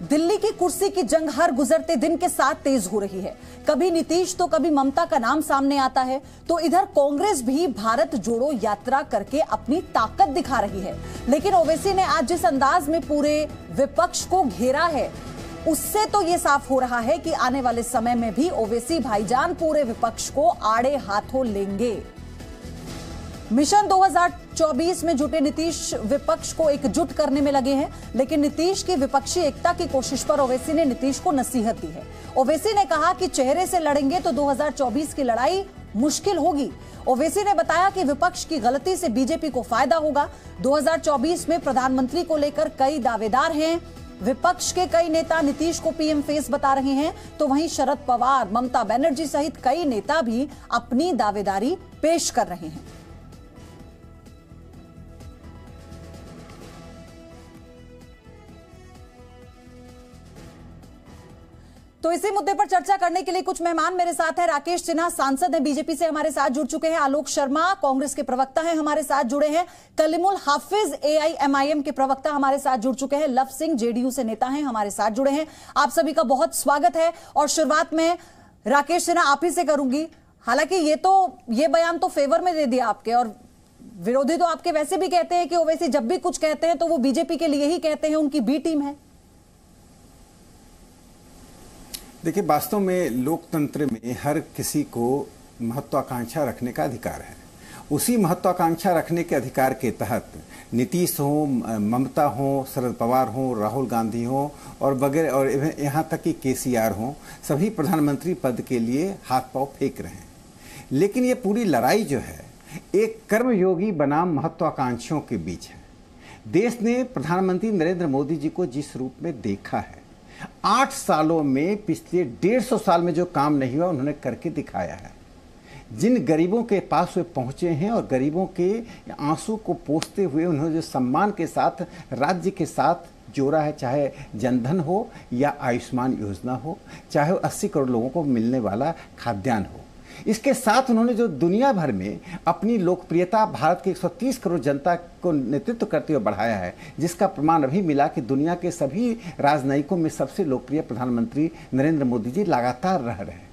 दिल्ली की कुर्सी की जंग हर गुजरते दिन के साथ तेज हो रही है। कभी नीतीश तो कभी ममता का नाम सामने आता है, तो इधर कांग्रेस भी भारत जोड़ो यात्रा करके अपनी ताकत दिखा रही है। लेकिन ओवैसी ने आज जिस अंदाज में पूरे विपक्ष को घेरा है, उससे तो यह साफ हो रहा है कि आने वाले समय में भी ओवैसी भाईजान पूरे विपक्ष को आड़े हाथों लेंगे। मिशन 2024 में जुटे नीतीश विपक्ष को एकजुट करने में लगे हैं, लेकिन नीतीश की विपक्षी एकता की कोशिश पर ओवैसी ने नीतीश को नसीहत दी है। ओवैसी ने कहा कि चेहरे से लड़ेंगे तो 2024 की लड़ाई मुश्किल होगी। ओवैसी ने बताया कि विपक्ष की गलती से बीजेपी को फायदा होगा। 2024 में प्रधानमंत्री को लेकर कई दावेदार हैं। विपक्ष के कई नेता नीतीश को पीएम फेस बता रहे हैं, तो वहीं शरद पवार, ममता बनर्जी सहित कई नेता भी अपनी दावेदारी पेश कर रहे हैं। तो इसी मुद्दे पर चर्चा करने के लिए कुछ मेहमान मेरे साथ हैं। राकेश सिन्हा सांसद हैं, बीजेपी से हमारे साथ जुड़ चुके हैं। आलोक शर्मा कांग्रेस के प्रवक्ता हैं, हमारे साथ जुड़े हैं। कलीमुल हाफिज एआईएमआईएम के प्रवक्ता हमारे साथ जुड़ चुके हैं। लव सिंह जेडीयू से नेता हैं, हमारे साथ जुड़े हैं। आप सभी का बहुत स्वागत है। और शुरुआत में राकेश सिन्हा आप ही से करूंगी। हालांकि ये बयान तो फेवर में दे दिया आपके, और विरोधी तो आपके वैसे भी कहते हैं कि ओवैसी जब भी कुछ कहते हैं तो वो बीजेपी के लिए ही कहते हैं, उनकी बी टीम है। देखिए, वास्तव में लोकतंत्र में हर किसी को महत्वाकांक्षा रखने का अधिकार है। उसी महत्वाकांक्षा रखने के अधिकार के तहत नीतीश हो, ममता हो, शरद पवार हो, राहुल गांधी हो और वगैरह, और यहाँ तक कि केसीआर हो, सभी प्रधानमंत्री पद के लिए हाथ पांव फेंक रहे हैं। लेकिन ये पूरी लड़ाई जो है एक कर्मयोगी बनाम महत्वाकांक्षियों के बीच है। देश ने प्रधानमंत्री नरेंद्र मोदी जी को जिस रूप में देखा है, 8 सालों में, पिछले 150 साल में जो काम नहीं हुआ उन्होंने करके दिखाया है। जिन गरीबों के पास वे पहुंचे हैं और गरीबों के आंसू को पोंछते हुए उन्होंने जो सम्मान के साथ राज्य के साथ जोड़ा है, चाहे जनधन हो या आयुष्मान योजना हो, चाहे 80 करोड़ लोगों को मिलने वाला खाद्यान्न हो, इसके साथ उन्होंने जो दुनिया भर में अपनी लोकप्रियता भारत के 130 करोड़ जनता को नेतृत्व करते हुए बढ़ाया है, जिसका प्रमाण अभी मिला कि दुनिया के सभी राजनयिकों में सबसे लोकप्रिय प्रधानमंत्री नरेंद्र मोदी जी लगातार रह रहे हैं।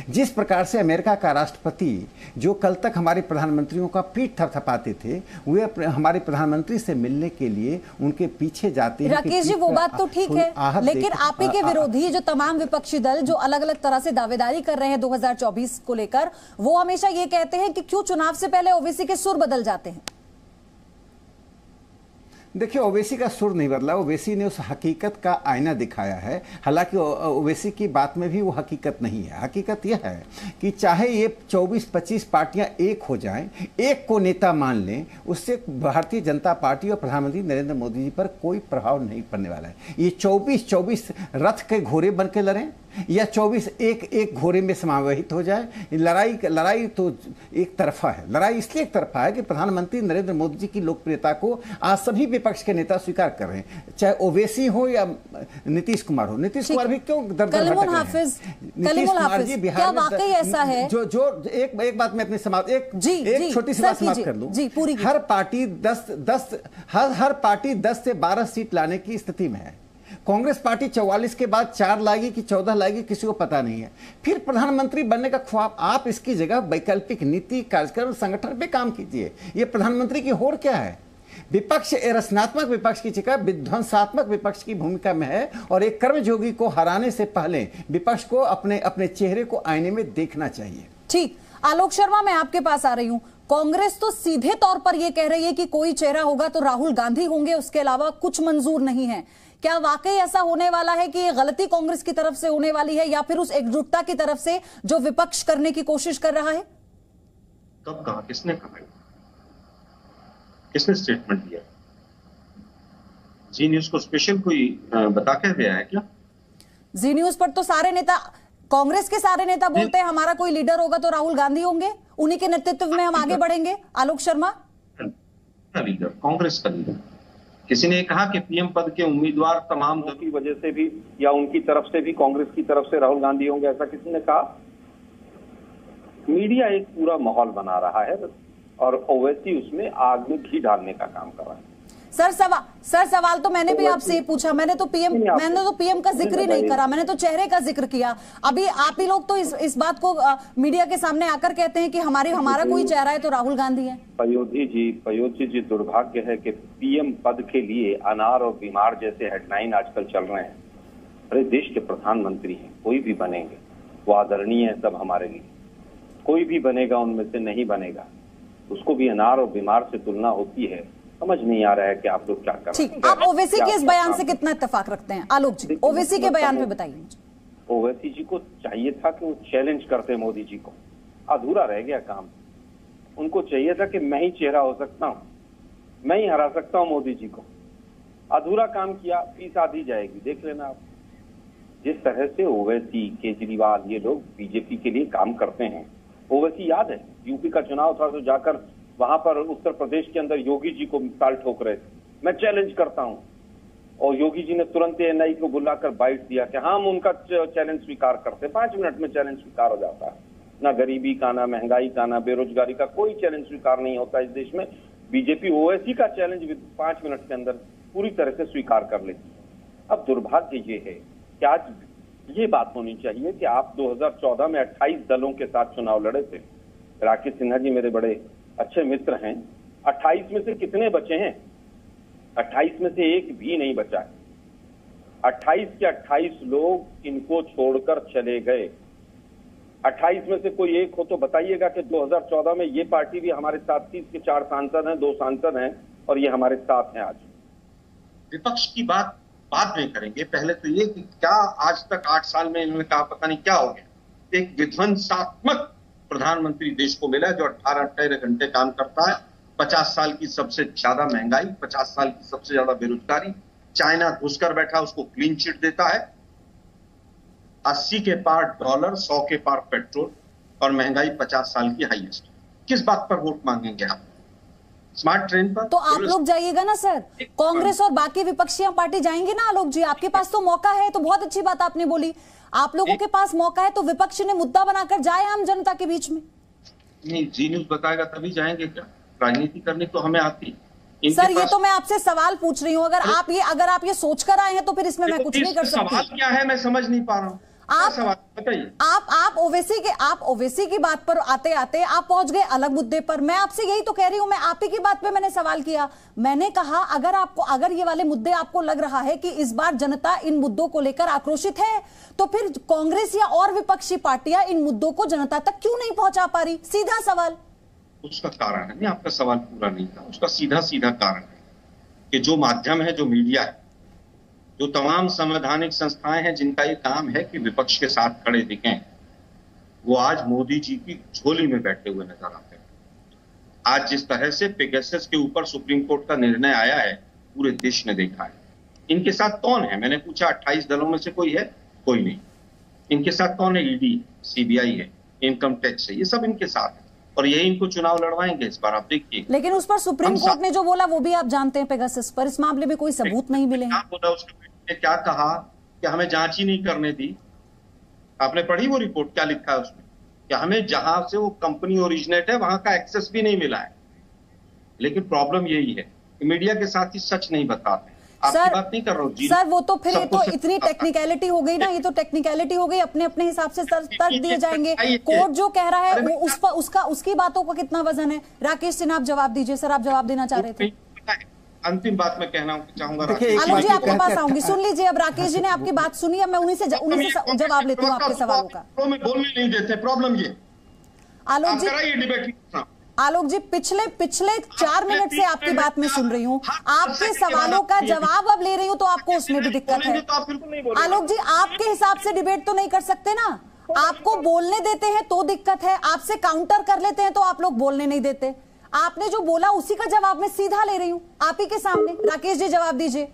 जिस प्रकार से अमेरिका का राष्ट्रपति, जो कल तक हमारे प्रधानमंत्रियों का पीठ थपथपाते थे, वे हमारे प्रधानमंत्री से मिलने के लिए उनके पीछे जाते हैं। राकेश जी, वो बात तो ठीक है, लेकिन आप ही के विरोधी जो तमाम विपक्षी दल जो अलग अलग तरह से दावेदारी कर रहे हैं 2024 को लेकर, वो हमेशा ये कहते हैं कि क्यों चुनाव से पहले ओवैसी के सुर बदल जाते हैं। देखिए, ओवैसी का सुर नहीं बदला, ओवैसी ने उस हकीकत का आईना दिखाया है। हालांकि ओवैसी की बात में भी वो हकीकत नहीं है। हकीकत यह है कि चाहे ये 24-25 पार्टियां एक हो जाएं, एक को नेता मान लें, उससे भारतीय जनता पार्टी और प्रधानमंत्री नरेंद्र मोदी जी पर कोई प्रभाव नहीं पड़ने वाला है। ये 24-24 रथ के घोड़े बन के लड़ें या 24 एक घोड़े में समावेशित हो जाए, लड़ाई तो एक तरफा है। लड़ाई इसलिए एक तरफा है कि प्रधानमंत्री नरेंद्र मोदी जी की लोकप्रियता को आज सभी विपक्ष के नेता स्वीकार कर रहे हैं, चाहे ओवैसी हो या नीतीश कुमार हो। नीतीश कुमार भी क्यों दर दर भटक रहे हैं? नीतीश कुमार जी बिहार में वाकई ऐसा है जो एक बात मैं अपनी समाप्त एक छोटी सी बात समाप्त कर दूं। हर पार्टी 10 से 12 सीट लाने की स्थिति में है। कांग्रेस पार्टी 44 के बाद 4 लाएगी कि 14 लाएगी, किसी को पता नहीं है। फिर प्रधानमंत्री बनने का ख्वाब, आप इसकी जगह वैकल्पिक नीति, कार्यक्रम, संगठन पे काम कीजिए। ये प्रधानमंत्री की होड़ क्या है? विपक्ष रचनात्मक विपक्ष की जगह विध्वंसात्मक विपक्ष की भूमिका में है, और एक कर्मयोगी को हराने से पहले विपक्ष को अपने चेहरे को आईने में देखना चाहिए। ठीक, आलोक शर्मा, मैं आपके पास आ रही हूं। कांग्रेस तो सीधे तौर पर यह कह रही है कि कोई चेहरा होगा तो राहुल गांधी होंगे, उसके अलावा कुछ मंजूर नहीं है। क्या वाकई ऐसा होने वाला है कि ये गलती कांग्रेस की तरफ से होने वाली है, या फिर उस एकजुटता की तरफ से जो विपक्ष करने की कोशिश कर रहा है? कब कहा, किसने कहा, किसने स्टेटमेंट दिया? जी न्यूज को स्पेशल कोई बता कर गया है क्या? जी न्यूज पर तो सारे नेता, कांग्रेस के सारे नेता बोलते हैं हमारा कोई लीडर होगा तो राहुल गांधी होंगे, उन्हीं के नेतृत्व में हम आगे बढ़ेंगे। आलोक शर्मा, लीडर, कांग्रेस का लीडर। किसी ने कहा कि पीएम पद के उम्मीदवार तमाम की वजह से भी या उनकी तरफ से भी, कांग्रेस की तरफ से राहुल गांधी होंगे, ऐसा किसी ने कहा? मीडिया एक पूरा माहौल बना रहा है और ओवैसी उसमें आग में घी डालने का काम कर रहा है। सर सवाल तो मैंने भी आपसे ही पूछा। मैंने तो पीएम का जिक्र ही नहीं करा, मैंने तो चेहरे का जिक्र किया। अभी आप ही लोग तो इस बात को मीडिया के सामने आकर कहते हैं कि हमारा कोई चेहरा है तो राहुल गांधी है। पयोधी जी दुर्भाग्य है कि पीएम पद के लिए अनार और बीमार जैसे हेडलाइन आजकल चल रहे हैं। अरे देश के प्रधानमंत्री हैं, कोई भी बनेंगे वो आदरणीय है सब हमारे लिए। कोई भी बनेगा उनमें से नहीं बनेगा, उसको भी अनार और बीमार से तुलना होती है। समझ नहीं आ रहा है कि आप लोग क्या कर रहे हैं। ठीक, आप ओवैसी के इस बयान से कितना इत्तेफाक रखते हैं? आलोक जी, ओवैसी के बयान पे बताइए मुझे। ओवैसी जी को चाहिए था कि वो चैलेंज करते मोदी जी को, अधूरा रह गया काम। उनको चाहिए था कि मैं ही चेहरा हो सकता हूँ, मैं ही हरा सकता हूँ मोदी जी को। अधूरा काम किया, फीस आधी जाएगी। देख लेना आप, जिस तरह से ओवैसी, केजरीवाल ये लोग बीजेपी के लिए काम करते हैं। ओवैसी याद है यूपी का चुनाव था तो जाकर वहां पर उत्तर प्रदेश के अंदर योगी जी को मिसाल ठोक रहे थे, मैं चैलेंज करता हूं। और योगी जी ने तुरंत एनआई को बुलाकर बाइट दिया कि हम उनका चैलेंज स्वीकार करते। 5 मिनट में चैलेंज स्वीकार हो जाता है। ना गरीबी का, ना महंगाई का, ना बेरोजगारी का कोई चैलेंज स्वीकार नहीं होता इस देश में। बीजेपी ओवैसी का चैलेंज 5 मिनट के अंदर पूरी तरह से स्वीकार कर लेती है। अब दुर्भाग्य ये है कि आज ये बात होनी चाहिए कि आप 2014 में 28 दलों के साथ चुनाव लड़े थे। राकेश सिन्हा जी मेरे बड़े अच्छे मित्र हैं। 28 में से कितने बचे हैं? 28 में से एक भी नहीं बचा है। 28 के 28 लोग इनको छोड़कर चले गए। 28 में से कोई एक हो तो बताइएगा कि 2014 में ये पार्टी भी हमारे साथ थी, इसके 4 सांसद हैं, 2 सांसद हैं और ये हमारे साथ हैं। आज विपक्ष की बात बाद में करेंगे, पहले तो ये कि क्या आज तक 8 साल में इन्होंने कहा पता नहीं क्या हो गया। एक विध्वंसात्मक प्रधानमंत्री देश को मिला जो 18-18 घंटे काम करता है। 50 साल की सबसे ज्यादा महंगाई, 50 साल की सबसे ज्यादा बेरोजगारी, चाइना घुसकर बैठा उसको क्लीन चिट देता है। 80 के पार डॉलर, 100 के पार पेट्रोल और महंगाई 50 साल की हाईएस्ट। किस बात पर वोट मांगेंगे आप? स्मार्ट ट्रेन पर? तो आप लोग जाइएगा ना सर, कांग्रेस और बाकी विपक्षी पार्टी जाएंगे ना। आलोक जी, आपके पास तो मौका है, तो बहुत अच्छी बात आपने बोली। आप लोगों के पास मौका है तो विपक्ष ने मुद्दा बनाकर जाए आम जनता के बीच में। नहीं, जी न्यूज बताएगा तभी जाएंगे क्या? राजनीति करनी तो हमें आती। सर ये तो मैं आपसे सवाल पूछ रही हूँ। अगर आप ये सोचकर आए हैं तो फिर इसमें मैं कुछ नहीं कर सकती। सवाल क्या है मैं समझ नहीं पा रहा हूँ। आप ओवैसी की बात पर आते आते आप पहुंच गए अलग मुद्दे पर। मैं आपसे यही तो कह रही हूं, मैं आप ही की बात पे मैंने सवाल किया। मैंने कहा अगर ये वाले मुद्दे आपको लग रहा है कि इस बार जनता इन मुद्दों को लेकर आक्रोशित है, तो फिर कांग्रेस या और विपक्षी पार्टियां इन मुद्दों को जनता तक क्यों नहीं पहुंचा पा रही? सीधा सवाल। उसका कारण है, आपका सवाल पूरा नहीं था। उसका सीधा सीधा कारण है कि जो माध्यम है, जो मीडिया है, जो तमाम संवैधानिक संस्थाएं हैं जिनका ये काम है कि विपक्ष के साथ खड़े दिखें, वो आज मोदी जी की झोली में बैठे हुए नजर आते हैं। आज जिस तरह से पेगासस के ऊपर सुप्रीम कोर्ट का निर्णय आया है, पूरे देश ने देखा है। इनके साथ कौन है? मैंने पूछा 28 दलों में से कोई है? कोई नहीं। इनके साथ कौन है? ईडी, सीबीआई है, इनकम टैक्स है, ये सब इनके साथ है और यही इनको चुनाव लड़वाएंगे इस बार, आप देखिए। लेकिन उस पर सुप्रीम कोर्ट ने जो बोला वो भी आप जानते हैं। पेगासस पर इस मामले में कोई सबूत नहीं मिले हैं। क्या कहा कि हमें जांच ही नहीं करने दी। आपने पढ़ी वो रिपोर्ट? क्या लिखा है उसमें कि हमें जहां से वो कंपनी ओरिजिनेट है वहां का एक्सेस भी नहीं मिला है। लेकिन प्रॉब्लम यही है कि मीडिया के साथ ही सच नहीं बताते। आपकी बात नहीं कर रहा हूँ जी सर, वो तो फिर ये तो इतनी टेक्निकलिटी हो गई ना, ये तो टेक्निकलिटी हो गई। अपने अपने हिसाब से तर्क दिए जाएंगे। कोर्ट जो कह रहा है वो उसकी बातों का कितना वजन है? राकेश सिन्हा आप जवाब दीजिए। सर आप जवाब देना चाह रहे थे। अंतिम बात मैं कहना चाहूंगा। आलोक जी आपके पास आऊंगी, सुन लीजिए। अब राकेश जी ने आपकी बात सुनी, अब मैं उन्हीं से जवाब लेती हूँ आपके सवालों का। बोलने नहीं देते, प्रॉब्लम ये। आलोक जी पिछले 4 मिनट से आपकी बात में सुन रही हूँ, आपके सवालों का जवाब अब ले रही हूँ, तो आपको उसमें भी दिक्कत है। आलोक जी आपके हिसाब से डिबेट तो नहीं कर सकते ना। आपको बोलने देते हैं तो दिक्कत है, आपसे काउंटर कर लेते हैं तो आप लोग बोलने नहीं देते। आपने जो बोला उसी का जवाब मैं सीधा ले रही हूं आप ही के सामने। राकेश जी जवाब दीजिए।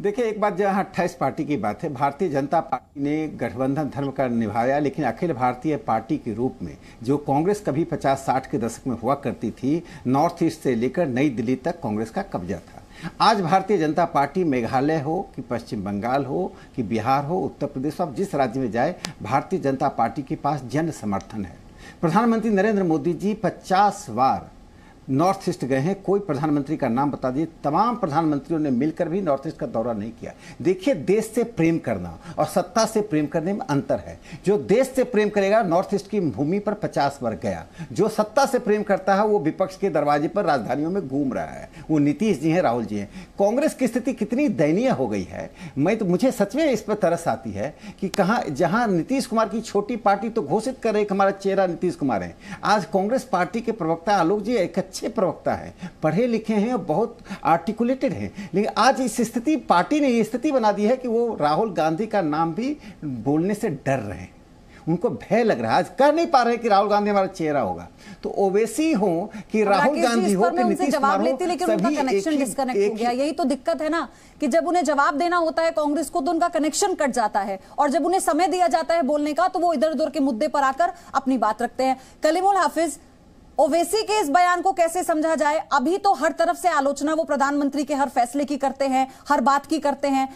देखिए, एक बात जहां 28 पार्टी की बात है, भारतीय जनता पार्टी ने गठबंधन धर्म का निभाया, लेकिन अखिल भारतीय पार्टी के रूप में जो कांग्रेस कभी 50-60 के दशक में हुआ करती थी, नॉर्थ ईस्ट से लेकर नई दिल्ली तक कांग्रेस का कब्जा था। आज भारतीय जनता पार्टी मेघालय हो कि पश्चिम बंगाल हो कि बिहार हो, उत्तर प्रदेश, अब जिस राज्य में जाए भारतीय जनता पार्टी के पास जन समर्थन है। प्रधानमंत्री नरेंद्र मोदी जी 50 बार नॉर्थ ईस्ट गए हैं, कोई प्रधानमंत्री का नाम बता दीजिए। तमाम प्रधानमंत्रियों ने मिलकर भी नॉर्थ ईस्ट का दौरा नहीं किया। देखिए, देश से प्रेम करना और सत्ता से प्रेम करने में अंतर है। जो देश से प्रेम करेगा नॉर्थ ईस्ट की भूमि पर 50 बार गया, जो सत्ता से प्रेम करता है वो विपक्ष के दरवाजे पर राजधानियों में घूम रहा है। वो नीतीश जी हैं, राहुल जी हैं। कांग्रेस की स्थिति कितनी दयनीय हो गई है, मुझे सच में इस पर तरस आती है कि कहाँ, जहां नीतीश कुमार की छोटी पार्टी तो घोषित कर रही कि हमारा चेहरा नीतीश कुमार है, आज कांग्रेस पार्टी के प्रवक्ता आलोक जी एक अच्छे प्रवक्ता हैं, पढ़े लिखे हैं और बहुत आर्टिकुलेटेड हैं, लेकिन आज इस स्थिति, पार्टी ने ये स्थिति बना दी है कि वो राहुल गांधी का नाम भी बोलने से डर रहे हैं। उनको भय लग रहा है, आज कह नहीं पा रहे कि राहुल गांधी हमारा चेहरा होगा। तो ओवैसी हो कि राहुल गांधी हो कि नीतीश कुमार हो, लेकिन उनका कनेक्शन डिस्कनेक्ट हो गया। यही तो दिक्कत है ना कि जब उन्हें जवाब देना होता है कांग्रेस को तो उनका कनेक्शन कट जाता है, और जब उन्हें समय दिया जाता है बोलने का तो वो इधर उधर के मुद्दे पर आकर अपनी बात रखते हैं। कलीमुल हाफिज, ओवैसी के इस बयान को कैसे समझा जाए? अभी तो हर तरफ से आलोचना वो प्रधानमंत्री के हर फैसले की करते हैं, हर बात की करते हैं।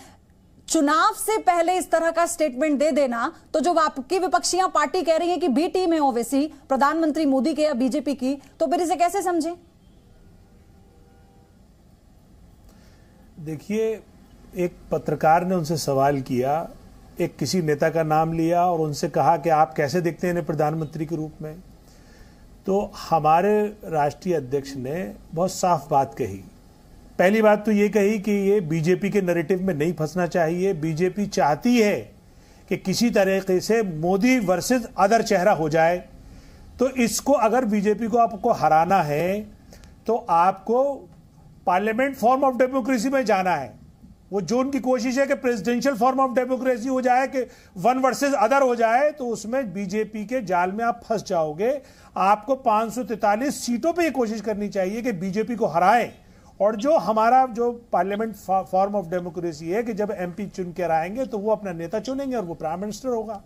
चुनाव से पहले इस तरह का स्टेटमेंट दे देना, तो जो आपकी विपक्षियां पार्टी कह रही है कि बी टीम है ओवैसी प्रधानमंत्री मोदी के या बीजेपी की, तो फिर इसे कैसे समझें? देखिए, एक पत्रकार ने उनसे सवाल किया, एक किसी नेता का नाम लिया और उनसे कहा कि आप कैसे देखते हैं प्रधानमंत्री के रूप में। तो हमारे राष्ट्रीय अध्यक्ष ने बहुत साफ बात कही। पहली बात तो ये कही कि ये बीजेपी के नैरेटिव में नहीं फंसना चाहिए। बीजेपी चाहती है कि किसी तरीके से मोदी वर्सेस अदर चेहरा हो जाए। तो इसको, अगर बीजेपी को आपको हराना है तो आपको पार्लियामेंट फॉर्म ऑफ डेमोक्रेसी में जाना है। वो जो उनकी कोशिश है कि प्रेसिडेंशियल फॉर्म ऑफ डेमोक्रेसी हो जाए, कि वन वर्सेस अदर हो जाए, तो उसमें बीजेपी के जाल में आप फंस जाओगे। आपको 543 सीटों पे ये कोशिश करनी चाहिए कि बीजेपी को हराएं। और जो हमारा जो पार्लियामेंट फॉर्म ऑफ डेमोक्रेसी है कि जब एमपी चुन कर आएंगे तो वो अपना नेता चुनेंगे और वो प्राइम मिनिस्टर होगा।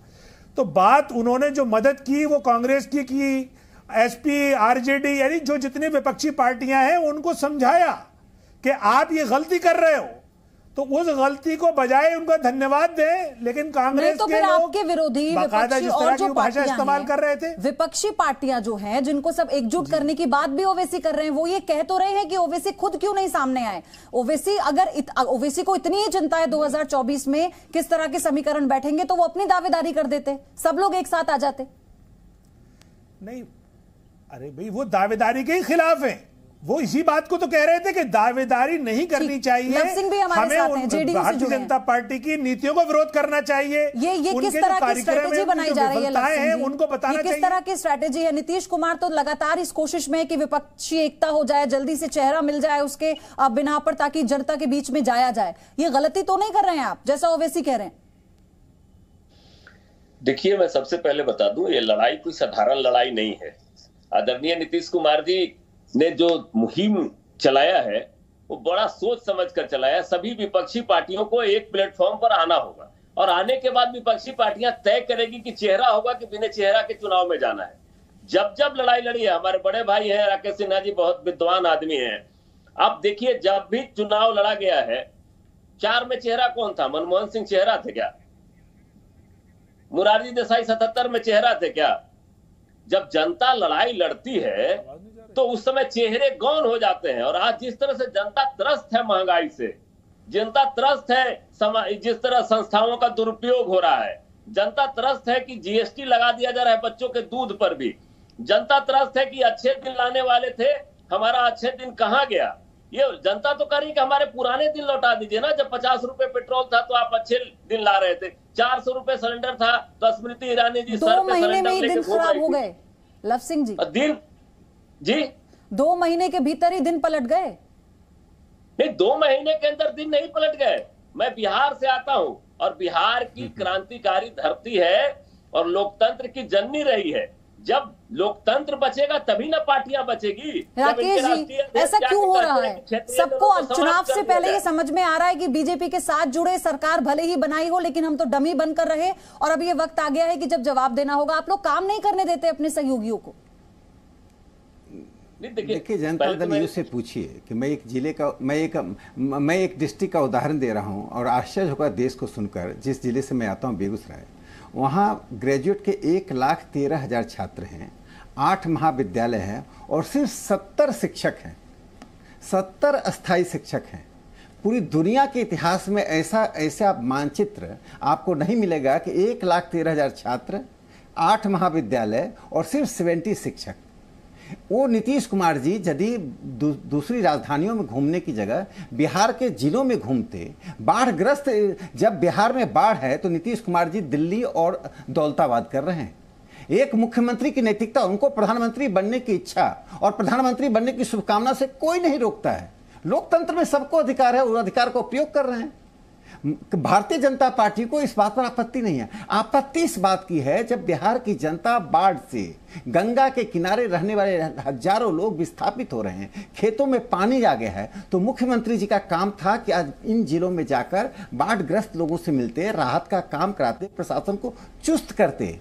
तो बात उन्होंने जो मदद की वो कांग्रेस की एसपी, आरजेडी, यानी जो जितनी विपक्षी पार्टियां हैं उनको समझाया कि आप ये गलती कर रहे हो, तो उस गलती को बजाय उनका धन्यवाद दें। लेकिन कांग्रेस तो के फिर लोग आपके विरोधी बाकायदा जिस तरह की भाषा इस्तेमाल कर रहे थे, विपक्षी पार्टियां जो हैं जिनको सब एकजुट करने की बात भी ओवैसी कर रहे हैं, वो ये कह तो रहे हैं कि ओवैसी खुद क्यों नहीं सामने आए। ओवैसी, अगर ओवैसी को इतनी ही चिंता है 2024 में किस तरह के समीकरण बैठेंगे, तो वो अपनी दावेदारी कर देते, सब लोग एक साथ आ जाते। नहीं, अरे भाई, वो दावेदारी के ही खिलाफ है। वो इसी बात को तो कह रहे थे कि दावेदारी नहीं करनी चाहिए, हमें भारतीय जनता पार्टी की नीतियों को विरोध करना चाहिए। ये किस तरह की स्ट्रेटेजी बनाई जा रही है उनको बताना चाहिए। किस तरह की स्ट्रेटेजी है? नीतीश कुमार तो लगातार इस कोशिश में है कि विपक्षी एकता हो जाए, जल्दी से चेहरा मिल जाए उसके बिना पर, ताकि जनता के बीच में जाया जाए। ये गलती तो नहीं कर रहे हैं आप, जैसा ओवैसी कह रहे हैं? देखिए, मैं सबसे पहले बता दूं, ये लड़ाई कोई साधारण लड़ाई नहीं है। आदरणीय नीतीश कुमार जी ने जो मुहिम चलाया है वो बड़ा सोच समझ कर चलाया। सभी विपक्षी पार्टियों को एक प्लेटफॉर्म पर आना होगा और आने के बाद विपक्षी पार्टियां तय करेगी कि चेहरा होगा कि बिना चेहरा के चुनाव में जाना है। जब जब लड़ाई लड़ी है, हमारे बड़े भाई हैं राकेश सिन्हा जी, बहुत विद्वान आदमी हैं। आप देखिए, जब भी चुनाव लड़ा गया है, 4 में चेहरा कौन था? मनमोहन सिंह चेहरा थे क्या? मुरारजी देसाई 77 में चेहरा थे क्या? जब जनता लड़ाई लड़ती है तो उस समय चेहरे गौन हो जाते हैं। और आज जिस तरह से जनता त्रस्त है महंगाई से, जनता त्रस्त है जिस तरह संस्थाओं का दुरुपयोग हो रहा है, जनता त्रस्त है कि जीएसटी लगा दिया जा रहा है बच्चों के दूध पर भी, जनता त्रस्त है कि अच्छे दिन लाने वाले थे, हमारा अच्छे दिन कहां गया। ये जनता तो कह रही कि हमारे पुराने दिन लौटा दीजिए ना। जब 50 रुपए पेट्रोल था तो आप अच्छे दिन ला रहे थे, 400 रुपए सिलेंडर था तो स्मृति ईरानी जी 2 महीने में ही दिन खराब हो गए लव सिंह जी। दिन जी 2 महीने के भीतर ही दिन पलट गए। नहीं, 2 महीने के अंदर दिन नहीं पलट गए। मैं बिहार से आता हूं और बिहार की क्रांतिकारी धरती है और लोकतंत्र की जननी रही है। जब लोकतंत्र बचेगा तभी ना पार्टियां बचेगी। राकेश जी, ऐसा क्यों हो रहा है? सबको चुनाव से पहले ये समझ में आ रहा है कि बीजेपी के साथ जुड़े, सरकार भले ही बनाई हो लेकिन हम तो डमी बनकर रहे, और अब ये वक्त आ गया है कि जब जवाब देना होगा। आप लोग काम नहीं करने देते अपने सहयोगियों को। देखिए, जनता दल यू से पूछिए कि मैं एक जिले का, मैं एक डिस्ट्रिक्ट का उदाहरण दे रहा हूं और आश्चर्य होगा देश को सुनकर। जिस जिले से मैं आता हूं, बेगूसराय, वहाँ ग्रेजुएट के 1,13,000 छात्र हैं। 8 महाविद्यालय हैं और सिर्फ 70 शिक्षक हैं, 70 अस्थायी शिक्षक हैं। पूरी दुनिया के इतिहास में ऐसा मानचित्र आपको नहीं मिलेगा कि 1,13,000 छात्र, 8 महाविद्यालय और सिर्फ 70 शिक्षक। वो नीतीश कुमार जी यदि दूसरी राजधानियों में घूमने की जगह बिहार के जिलों में घूमते, बाढ़ग्रस्त, जब बिहार में बाढ़ है तो नीतीश कुमार जी दिल्ली और दौलताबाद कर रहे हैं। एक मुख्यमंत्री की नैतिकता, उनको प्रधानमंत्री बनने की इच्छा और प्रधानमंत्री बनने की शुभकामना से कोई नहीं रोकता है। लोकतंत्र में सबको अधिकार है, उस अधिकार का उपयोग कर रहे हैं। भारतीय जनता पार्टी को इस बात पर आपत्ति नहीं है। आपत्ति इस बात की है जब बिहार की जनता बाढ़ से, गंगा के किनारे रहने वाले हजारों लोग विस्थापित हो रहे हैं, खेतों में पानी आ गया है, तो मुख्यमंत्री जी का काम था कि आज इन जिलों में जाकर बाढ़ग्रस्त लोगों से मिलते, राहत का काम कराते, प्रशासन को चुस्त करते।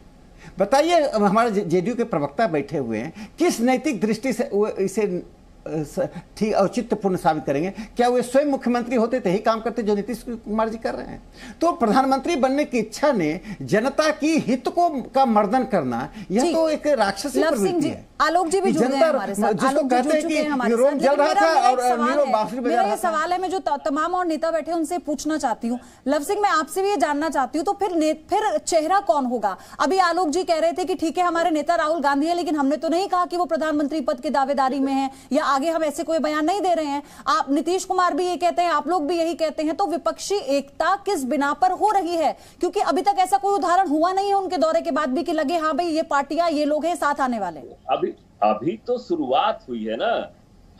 बताइए, हमारे जेडीयू के प्रवक्ता बैठे हुए हैं, किस नैतिक दृष्टि से वो इसे ठीक औचित्यपूर्ण साबित करेंगे? क्या वे स्वयं मुख्यमंत्री होते तो यही काम करते जो नीतीश कुमार जी कर रहे हैं? तो प्रधानमंत्री बनने की इच्छा ने जनता की हित को का मर्दन करना, यह तो एक राक्षसी प्रवृत्ति है। आलोक जी भी जुड़ गए हमारे साथ। जिसको कहते हैं कि रोम जल रहा था और नीरो बांसुरी बजा रहा था। मेरा ये सवाल है, मैं जो तमाम और नेता बैठे उनसे पूछना चाहती हूँ। लव सिंह, मैं आपसे भी ये जानना चाहती हूँ, तो फिर चेहरा कौन होगा? अभी आलोक जी कह रहे थे कि ठीक है हमारे नेता राहुल गांधी है, लेकिन हमने तो नहीं कहा कि वो प्रधानमंत्री पद की दावेदारी में है या आगे हम ऐसे कोई बयान नहीं दे रहे हैं। आप नीतीश कुमार भी ये कहते हैं, आप लोग भी यही कहते हैं, तो विपक्षी एकता किस बिना पर हो रही है? क्योंकि अभी तक ऐसा कोई उदाहरण हुआ नहीं है उनके दौरे के बाद भी कि लगे हाँ भाई ये पार्टियां, ये लोग हैं साथ आने वाले। अभी तो शुरुआत हुई है ना,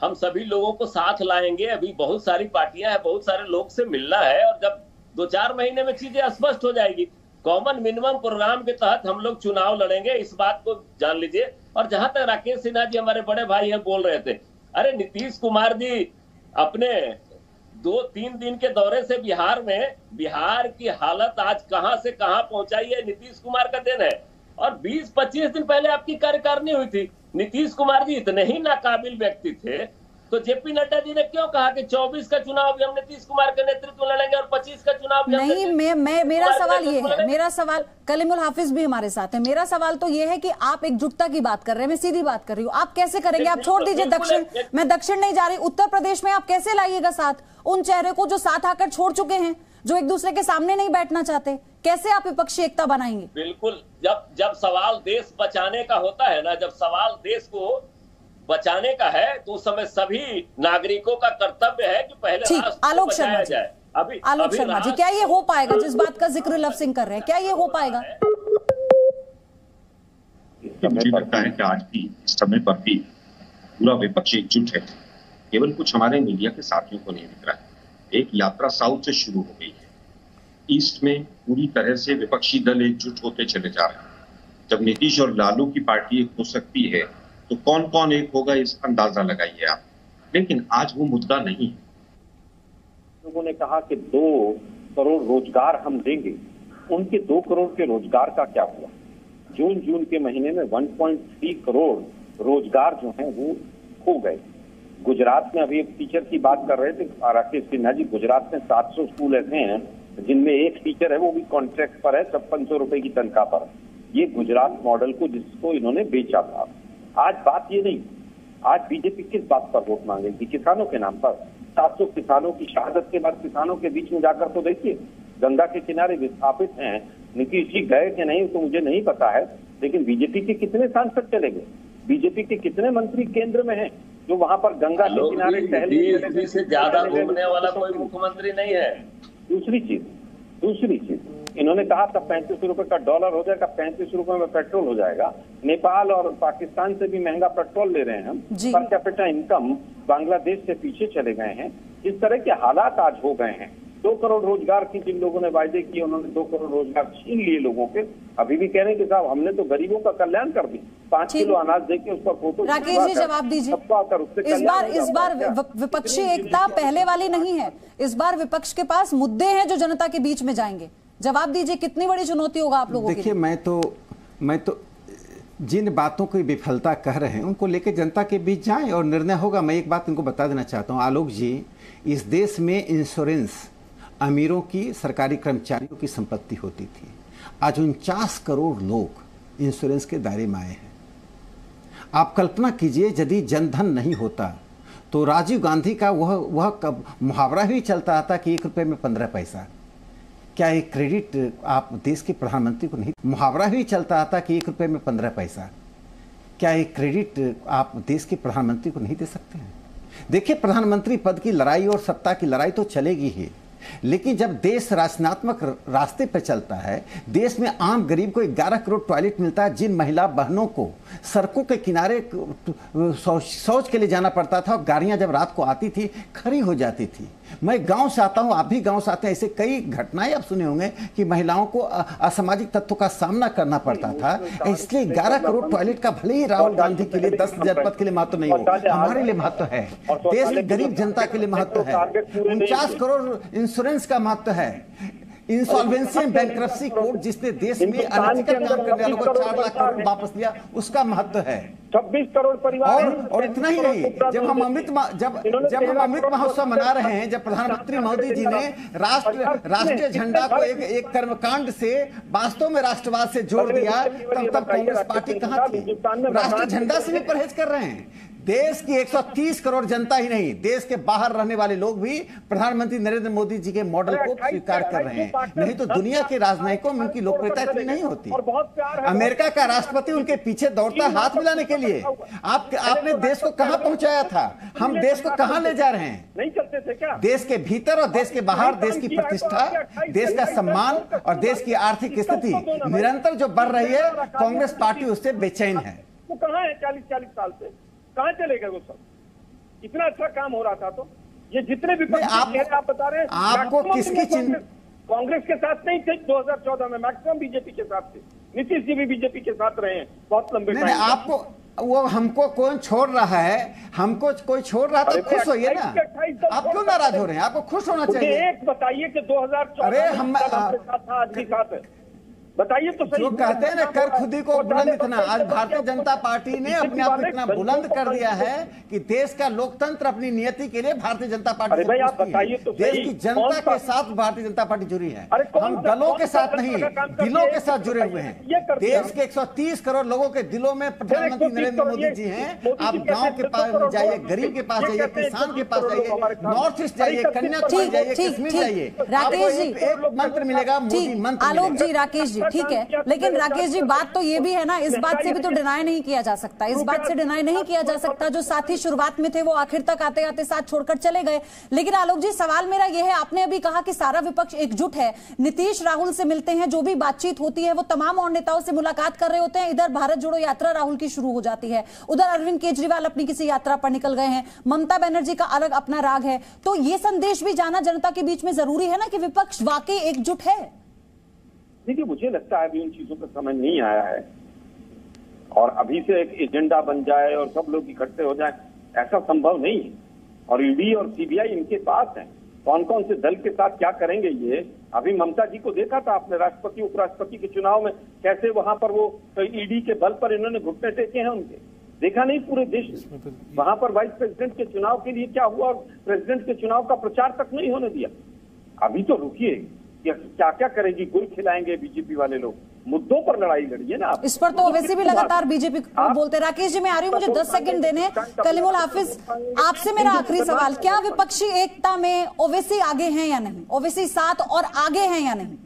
हम सभी लोगों को साथ लाएंगे। अभी बहुत सारी पार्टियां हैं, बहुत सारे लोग से मिलना है, और जब 2-4 महीने में चीजें स्पष्ट हो जाएगी। कॉमन मिनिमम प्रोग्राम के तहत हम लोग चुनाव लड़ेंगे, इस बात को जान लीजिए। और जहां तक राकेश सिन्हा जी हमारे बड़े भाई हैं बोल रहे थे, अरे नीतीश कुमार जी अपने 2-3 दिन के दौरे से बिहार की हालत आज कहां से कहां पहुंचाई है नीतीश कुमार का देन है। और 20-25 दिन पहले आपकी कार्यकारिणी हुई थी। नीतीश कुमार जी इतने ही नाकाबिल व्यक्ति थे तो जेपी नड्डा जी ने क्यों कहा कि 24 का चुनाव भी हम नीतीश कुमार के नेतृत्व में लड़ेंगे और 25 का चुनाव भी नहीं? मेरा सवाल ये है, मेरा सवाल, कलीमुल हाफिज भी हमारे साथ है, मेरा सवाल तो ये है कि आप एकजुटता की बात कर रहे हैं, मैं सीधी बात कर रही हूँ, आप कैसे करेंगे? आप छोड़ दीजिए दक्षिण, मैं दक्षिण नहीं जा रही, उत्तर प्रदेश में आप कैसे लाइएगा साथ उन चेहरे को जो साथ आकर छोड़ चुके हैं, जो एक दूसरे के सामने नहीं बैठना चाहते? कैसे आप विपक्षी एकता बनाएंगे? बिल्कुल, जब सवाल देश बचाने का होता है ना, जब सवाल देश को बचाने का है, तो उस समय सभी नागरिकों का कर्तव्य है कि पहले राष्ट्र को बचाया जाए। आलोक शर्मा जी, क्या ये हो पाएगा जिस बात का जिक्र लव सिंह कर रहे हैं? क्या ये हो पाएगा? मुझे लगता है कि आज भी इस समय पर भी पूरा विपक्ष एकजुट है। केवल कुछ हमारे मीडिया के साथियों को नहीं दिख रहा है। एक यात्रा साउथ से शुरू हो गई है, ईस्ट में पूरी तरह से विपक्षी दल एकजुट होते चले जा रहे हैं। जब नीतीश और लालू की पार्टी एक हो सकती है तो कौन कौन एक होगा इस अंदाजा लगाइए आप। लेकिन आज वो मुद्दा नहीं है। लोगों ने कहा कि 2 करोड़ रोजगार हम देंगे, उनके 2 करोड़ के रोजगार का क्या हुआ? जून के महीने में 1.3 करोड़ रोजगार जो हैं वो खो गए। गुजरात में अभी एक टीचर की बात कर रहे थे राकेश सिन्हा जी, गुजरात में 700 स्कूल ऐसे हैं जिनमें एक टीचर है वो भी कॉन्ट्रैक्ट पर है, 5600 रुपए की तनख्वाह पर। ये गुजरात मॉडल को जिसको इन्होंने बेचा था। आज बात ये नहीं, आज बीजेपी किस बात पर वोट मांगेगी? किसानों के नाम पर। 700 किसानों की शहादत के बाद किसानों के बीच में जाकर तो देखिए, गंगा के किनारे विस्थापित हैं। नीतीश जी गए कि नहीं तो मुझे नहीं पता है, लेकिन बीजेपी के कितने सांसद चले गए? बीजेपी के कितने मंत्री केंद्र में हैं जो वहां पर गंगा के किनारे टहलने से ज्यादा घूमने वाला कोई मुख्यमंत्री नहीं है। दूसरी चीज इन्होंने कहा था 35 रुपए का डॉलर हो जाएगा, 35 रुपए में पेट्रोल हो जाएगा। नेपाल और पाकिस्तान से भी महंगा पेट्रोल ले रहे हैं हम। पर कैपिटा इनकम बांग्लादेश से पीछे चले गए हैं। इस तरह के हालात आज हो गए हैं। 2 करोड़ रोजगार की जिन लोगों ने वायदे किए, उन्होंने 2 करोड़ रोजगार छीन लिए लोगों के। अभी भी कह रहे हैं कि साहब हमने तो गरीबों का कल्याण कर दी, 5 किलो अनाज देके उस पर फोटो। राकेश जी जवाब दीजिए। इस बार विपक्षी एकता पहले वाली नहीं है, इस बार विपक्ष के पास मुद्दे हैं जो जनता के बीच में जाएंगे। जवाब दीजिए, कितनी बड़ी चुनौती होगा आप लोगों के लिए? देखिए, मैं तो जिन बातों की विफलता कह रहे हैं उनको लेकर जनता के बीच जाएं और निर्णय होगा। मैं एक बात इनको बता देना चाहता हूं आलोक जी, इस देश में इंश्योरेंस अमीरों की, सरकारी कर्मचारियों की संपत्ति होती थी। आज 49 करोड़ लोग इंश्योरेंस के दायरे में आए हैं। आप कल्पना कीजिए यदि जनधन नहीं होता तो राजीव गांधी का वह मुहावरा ही चलता था कि 1 रुपये में 15 पैसा। क्या एक क्रेडिट आप देश के प्रधानमंत्री को नहीं, मुहावरा ही चलता था कि 1 रुपये में 15 पैसा। क्या एक क्रेडिट आप देश के प्रधानमंत्री को नहीं दे सकते हैं? देखिए, प्रधानमंत्री पद की लड़ाई और सत्ता की लड़ाई तो चलेगी ही, लेकिन जब देश रचनात्मक रास्ते पर चलता है, देश में आम गरीब को 11 करोड़ टॉयलेट मिलता है, जिन महिला बहनों को सड़कों के किनारे शौच के लिए जाना पड़ता था और गाड़ियां जब रात को आती थी खड़ी हो जाती थी। मैं गांव से आता हूं, आप भी गांव से आते हैं, ऐसे कई घटनाएं आप सुने होंगे कि महिलाओं को असामाजिक तत्वों का सामना करना पड़ता था। इसलिए 11 करोड़ टॉयलेट का भले ही राहुल गांधी के लिए 10 जनपद के लिए महत्व नहीं हो, हमारे लिए महत्व है, देश की गरीब जनता के लिए महत्व है। 49 करोड़ इंश्योरेंस का महत्व है। इंसॉल्वेंसी एंड बैंक्रप्सी कोड जिसने देश में अनैतिक काम करने वालों को 4 लाख करोड़ वापस दिया, उसका महत्व है। 26 करोड़ परिवार और इतना ही नहीं, जब हम अमृत महोत्सव मना रहे हैं, जब प्रधानमंत्री मोदी जी ने राष्ट्रीय झंडा को एक कर्मकांड से वास्तव में राष्ट्रवाद से जोड़ दिया, तब कांग्रेस पार्टी कहां थी? राष्ट्रीय झंडा से भी परहेज कर रहे हैं। देश की 130 करोड़ जनता ही नहीं, देश के बाहर रहने वाले लोग भी प्रधानमंत्री नरेंद्र मोदी जी के मॉडल को स्वीकार कर रहे हैं। नहीं तो दुनिया के राजनयिकों में उनकी लोकप्रियता इतनी नहीं होती। अमेरिका का राष्ट्रपति उनके पीछे दौड़ता हाथ मिलाने के लिए। आपने देश को कहां पहुंचाया था? हम देश को कहां ले जा रहे हैं? नहीं चलते थे क्या? देश के भीतर और देश के बाहर देश की प्रतिष्ठा, देश का सम्मान और देश की आर्थिक स्थिति निरंतर जो बढ़ रही है, कांग्रेस पार्टी उससे बेचैन है। वो कहां है? 40 साल से कहां चले गए वो सब? इतना अच्छा काम हो रहा था तो ये जितने भी आप बता रहे हैं, आपको किसकी चिंता? कांग्रेस के साथ नहीं थे 2014 में, मैक्सिमम बीजेपी के साथ थे। नीतीश जी भी बीजेपी के साथ रहे हैं बहुत लंबे टाइम। आपको वो हमको कौन छोड़ रहा है? हमको कोई छोड़ रहा तो खुश होइए ना। आप क्यों नाराज हो रहे हैं? आपको खुश होना चाहिए। एक बताइए कि 2014 हम आज भी साथ है, बताइए तो सही। जो कहते हैं ना, कर खुदी को बुलंद इतना, आज भारतीय जनता पार्टी ने अपने आप को इतना बुलंद कर दिया है कि देश का लोकतंत्र अपनी नियति के लिए भारतीय जनता पार्टी भाई आप बताइए तो देश की जनता के साथ भारतीय जनता पार्टी जुड़ी है। हम दलों के साथ नहीं, दिलों के साथ जुड़े हुए हैं। देश के 130 करोड़ लोगों के दिलों में प्रधानमंत्री नरेंद्र मोदी जी हैं। आप गाँव के पास जाइए, गरीब के पास जाइए, किसान के पास जाइए, नॉर्थ ईस्ट जाइए, कन्याकुमारी जाइए, कश्मीर जाइए, राकेश जी एक मंत्र मिलेगा, मोदी मंत्र। आलोक जी, राकेश जी, ठीक है, लेकिन राकेश जी बात तो ये भी है ना, इस बात से भी तो डिनाई नहीं किया जा सकता, इस बात से डिनाई नहीं किया जा सकता जो साथी शुरुआत में थे वो आखिर तक आते आते साथ छोड़कर चले गए। लेकिन आलोक जी, सवाल मेरा ये है, आपने अभी कहा कि सारा विपक्ष एकजुट है, नीतीश राहुल से मिलते हैं, जो भी बातचीत होती है वो तमाम और नेताओं से मुलाकात कर रहे होते हैं। इधर भारत जोड़ो यात्रा राहुल की शुरू हो जाती है, उधर अरविंद केजरीवाल अपनी किसी यात्रा पर निकल गए हैं, ममता बनर्जी का अलग अपना राग है। तो ये संदेश भी जाना जनता के बीच में जरूरी है ना कि विपक्ष वाकई एकजुट है। देखिए, मुझे लगता है अभी उन चीजों का समय नहीं आया है और अभी से एक एजेंडा बन जाए और सब लोग इकट्ठे हो जाए, ऐसा संभव नहीं है। और ईडी और सीबीआई इनके पास है, कौन कौन से दल के साथ क्या करेंगे ये। अभी ममता जी को देखा था आपने राष्ट्रपति उपराष्ट्रपति के चुनाव में, कैसे वहां पर वो ईडी के बल पर इन्होंने घुटने टेके हैं उनके, देखा नहीं पूरे देश में। वहां पर वाइस प्रेसिडेंट के चुनाव के लिए क्या हुआ और प्रेसिडेंट के चुनाव का प्रचार तक नहीं होने दिया। अभी तो रुकिए, क्या क्या करेगी, गुल खिलाएंगे बीजेपी वाले लोग, मुद्दों पर लड़ाई लड़िए ना आप। इस पर तो वैसे भी लगातार बीजेपी बोलते। राकेश जी, मैं आ रही हूँ, मुझे 10 सेकंड देने। कलीमुल हाफिज, आपसे मेरा आखिरी सवाल, क्या विपक्षी एकता में ओवैसी आगे हैं या नहीं? ओवैसी साथ और आगे हैं या नहीं?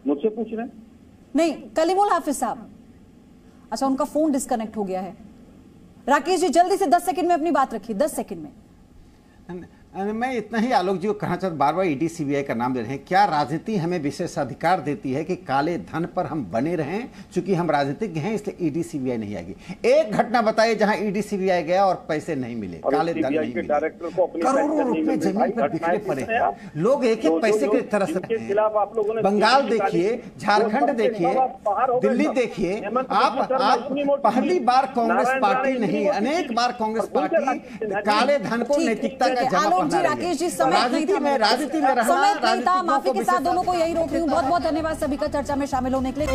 मुझसे पूछ रहे हैं? नहीं, कलीमुल हाफिज साहब। अच्छा, उनका फोन डिस्कनेक्ट हो गया है। राकेश जी, जल्दी से 10 सेकंड में अपनी बात रखिए, 10 सेकंड में। मैं इतना ही आलोक जी को कहना चाहता, बार बार ईडी सीबीआई का नाम ले रहे हैं। क्या राजनीति हमें विशेष अधिकार देती है कि काले धन पर हम बने रहें? चूंकि हम राजनीतिज्ञ हैं इसलिए ईडी सीबीआई नहीं आएगी। एक घटना बताइए जहां ईडी सीबीआई गया और पैसे नहीं मिले, काले धन नहीं मिले, करोड़ों रुपए जमीन पर बिखरे पड़े, लोग एक एक पैसे के तरस रहे हैं। बंगाल देखिए, झारखंड देखिए, दिल्ली देखिए। आप पहली बार कांग्रेस पार्टी नहीं, अनेक बार कांग्रेस पार्टी काले धन को नैतिकता का जमा। जी, राकेश जी, समय नहीं था, माफी के साथ दोनों को यही रोक रही हूँ। बहुत बहुत धन्यवाद सभी का चर्चा में शामिल होने के लिए।